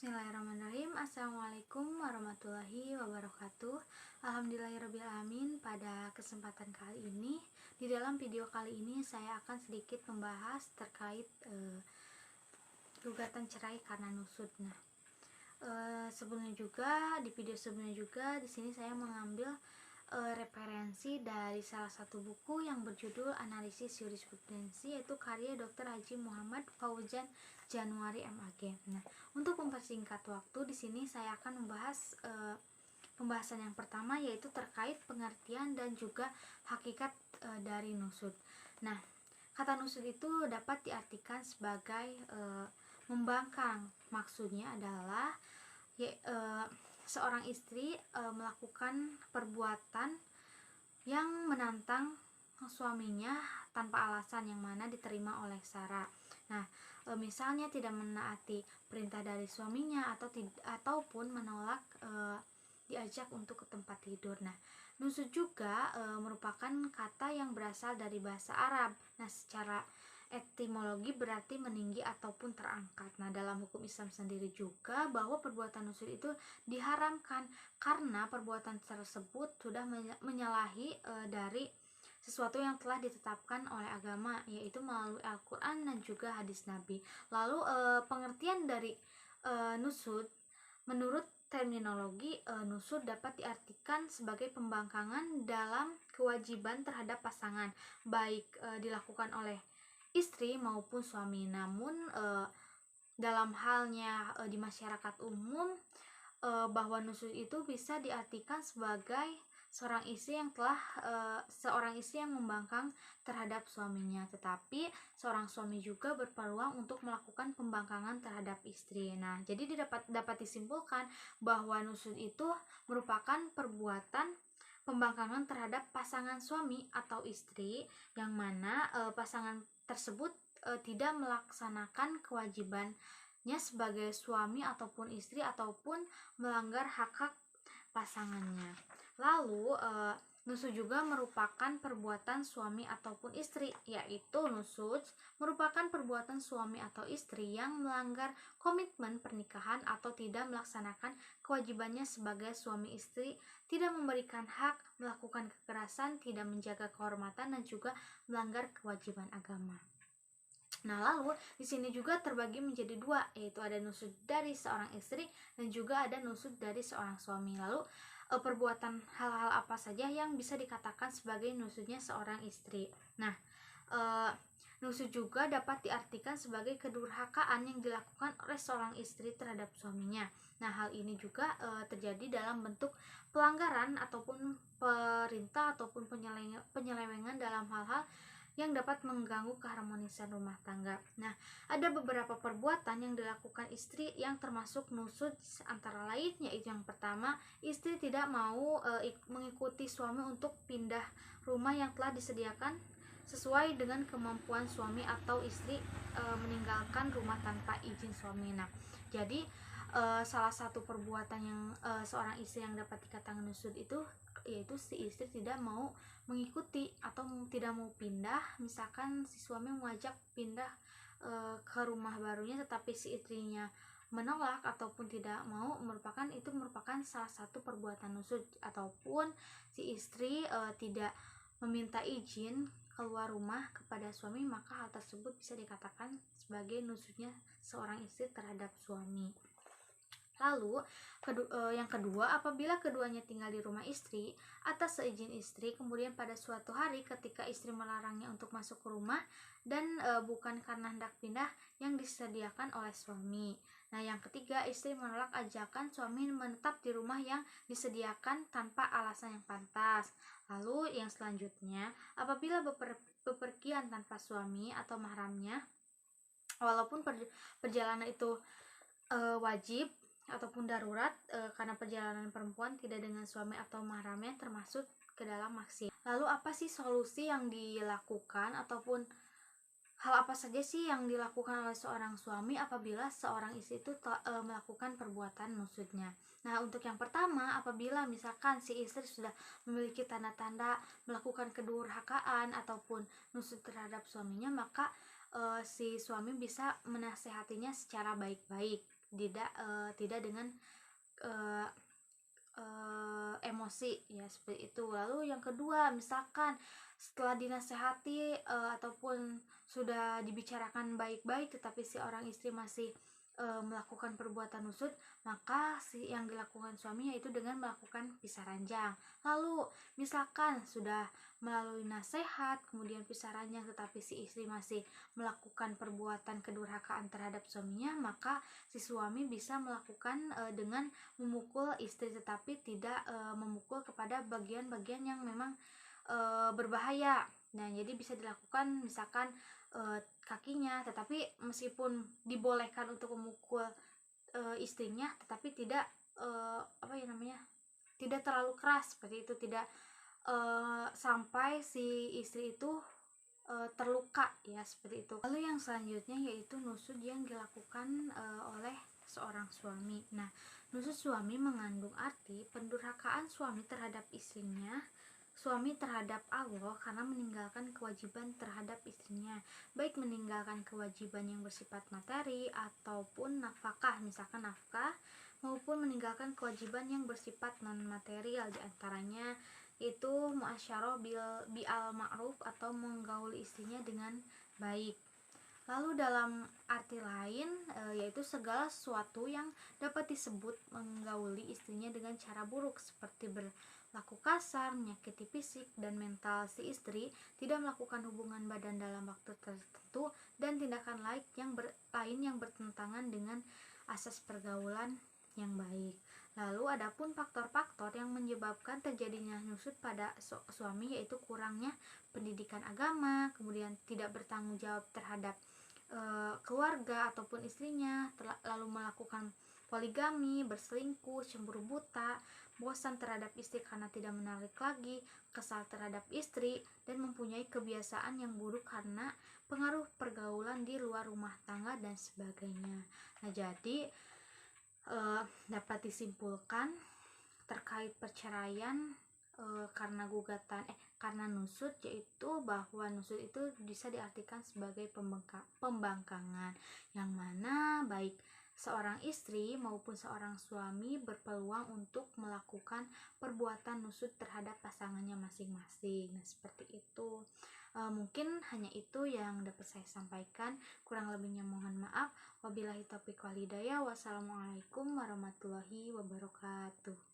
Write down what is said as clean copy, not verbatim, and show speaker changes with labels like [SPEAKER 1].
[SPEAKER 1] Bismillahirrahmanirrahim. Assalamualaikum warahmatullahi wabarakatuh. Alhamdulillahirrahmanirrahim. Pada kesempatan kali ini, di dalam video kali ini saya akan sedikit membahas terkait gugatan cerai karena nusud. Sebelumnya juga di video sebelumnya juga di sini saya mengambil referensi dari salah satu buku yang berjudul Analisis Jurisprudensi, yaitu karya Dr. Haji Muhammad Fauzan Januari MAG. Nah, untuk mempersingkat waktu di sini saya akan membahas pembahasan yang pertama, yaitu terkait pengertian dan juga hakikat dari nusud. Nah, kata nusud itu dapat diartikan sebagai membangkang. Maksudnya adalah seorang istri melakukan perbuatan yang menantang suaminya tanpa alasan yang mana diterima oleh syara. Nah, misalnya tidak menaati perintah dari suaminya ataupun menolak diajak untuk ke tempat tidur. Nah, nusud juga merupakan kata yang berasal dari bahasa Arab. Nah, secara etimologi berarti meninggi ataupun terangkat. Nah, dalam hukum Islam sendiri juga bahwa perbuatan nusud itu diharamkan karena perbuatan tersebut sudah menyalahi dari sesuatu yang telah ditetapkan oleh agama, yaitu melalui Al-Quran dan juga hadis Nabi. Lalu pengertian dari nusud menurut terminologi, nusud dapat diartikan sebagai pembangkangan dalam kewajiban terhadap pasangan, baik dilakukan oleh istri maupun suami. Namun dalam halnya di masyarakat umum, bahwa nusud itu bisa diartikan sebagai seorang istri yang membangkang terhadap suaminya, tetapi seorang suami juga berpeluang untuk melakukan pembangkangan terhadap istri. Nah, jadi dapat disimpulkan bahwa nusud itu merupakan perbuatan pembangkangan terhadap pasangan suami atau istri yang mana pasangan tersebut tidak melaksanakan kewajibannya sebagai suami ataupun istri ataupun melanggar hak-hak pasangannya. Lalu nusud juga merupakan perbuatan suami ataupun istri, yaitu nusud merupakan perbuatan suami atau istri yang melanggar komitmen pernikahan atau tidak melaksanakan kewajibannya sebagai suami istri, tidak memberikan hak, melakukan kekerasan, tidak menjaga kehormatan, dan juga melanggar kewajiban agama. Nah, lalu di sini juga terbagi menjadi dua, yaitu ada nusud dari seorang istri dan juga ada nusud dari seorang suami. Lalu perbuatan hal-hal apa saja yang bisa dikatakan sebagai nusudnya seorang istri. Nah, nusud juga dapat diartikan sebagai kedurhakaan yang dilakukan oleh seorang istri terhadap suaminya. Nah, hal ini juga terjadi dalam bentuk pelanggaran ataupun perintah ataupun penyelewengan dalam hal-hal yang dapat mengganggu keharmonisan rumah tangga. Nah, ada beberapa perbuatan yang dilakukan istri yang termasuk nusud, antara lain yaitu yang pertama, istri tidak mau mengikuti suami untuk pindah rumah yang telah disediakan sesuai dengan kemampuan suami, atau istri meninggalkan rumah tanpa izin suami. Nah, jadi salah satu perbuatan yang seorang istri yang dapat dikatakan nusud itu yaitu si istri tidak mau mengikuti atau tidak mau pindah. Misalkan si suami mengajak pindah ke rumah barunya tetapi si istrinya menolak ataupun tidak mau, merupakan salah satu perbuatan nusud. Ataupun si istri tidak meminta izin keluar rumah kepada suami, maka hal tersebut bisa dikatakan sebagai nusudnya seorang istri terhadap suami. Lalu yang kedua, apabila keduanya tinggal di rumah istri atas seizin istri, kemudian pada suatu hari ketika istri melarangnya untuk masuk ke rumah dan bukan karena hendak pindah yang disediakan oleh suami. Nah, yang ketiga, istri menolak ajakan suami menetap di rumah yang disediakan tanpa alasan yang pantas. Lalu yang selanjutnya, apabila bepergian tanpa suami atau mahramnya, walaupun perjalanan itu wajib ataupun darurat, karena perjalanan perempuan tidak dengan suami atau mahramnya termasuk ke dalam maksiat. Lalu apa sih solusi yang dilakukan ataupun hal apa saja sih yang dilakukan oleh seorang suami apabila seorang istri itu melakukan perbuatan nusudnya? Nah, untuk yang pertama, apabila misalkan si istri sudah memiliki tanda-tanda melakukan kedurhakaan ataupun nusud terhadap suaminya, maka si suami bisa menasehatinya secara baik-baik. tidak dengan eh, emosi ya, seperti itu. Lalu yang kedua, misalkan setelah dinasehati ataupun sudah dibicarakan baik-baik tetapi si orang istri masih melakukan perbuatan nusuk, maka si yang dilakukan suaminya itu dengan melakukan pisah ranjang. Lalu misalkan sudah melalui nasihat kemudian pisah ranjang tetapi si istri masih melakukan perbuatan kedurhakaan terhadap suaminya, maka si suami bisa melakukan dengan memukul istri tetapi tidak memukul kepada bagian-bagian yang memang berbahaya. Nah, jadi bisa dilakukan misalkan kakinya, tetapi meskipun dibolehkan untuk memukul istrinya, tetapi tidak apa ya namanya, tidak terlalu keras seperti itu, tidak sampai si istri itu terluka ya, seperti itu. Lalu yang selanjutnya yaitu nusuk yang dilakukan oleh seorang suami. Nah, nusuk suami mengandung arti pendurhakaan suami terhadap istrinya, suami terhadap Allah karena meninggalkan kewajiban terhadap istrinya, baik meninggalkan kewajiban yang bersifat materi ataupun nafkah, misalkan nafkah, maupun meninggalkan kewajiban yang bersifat non material, diantaranya itu muasyarah bi'al ma'ruf atau menggauli istrinya dengan baik. Lalu dalam arti lain yaitu segala sesuatu yang dapat disebut menggauli istrinya dengan cara buruk seperti berlaku kasar, menyakiti fisik dan mental si istri, tidak melakukan hubungan badan dalam waktu tertentu, dan tindakan lain yang bertentangan dengan asas pergaulan yang baik. Lalu adapun faktor-faktor yang menyebabkan terjadinya nusuk pada suami yaitu kurangnya pendidikan agama, kemudian tidak bertanggung jawab terhadap keluarga ataupun istrinya, lalu melakukan poligami, berselingkuh, cemburu buta, bosan terhadap istri karena tidak menarik lagi, kesal terhadap istri, dan mempunyai kebiasaan yang buruk karena pengaruh pergaulan di luar rumah tangga dan sebagainya. Nah, jadi dapat disimpulkan terkait perceraian karena nusuk, yaitu bahwa nusuk itu bisa diartikan sebagai pembangkangan yang mana baik seorang istri maupun seorang suami berpeluang untuk melakukan perbuatan nusuk terhadap pasangannya masing-masing. Nah, seperti itu. Mungkin hanya itu yang dapat saya sampaikan, kurang lebihnya mohon maaf. Wabillahi taufiq wal hidayah. Wassalamualaikum warahmatullahi wabarakatuh.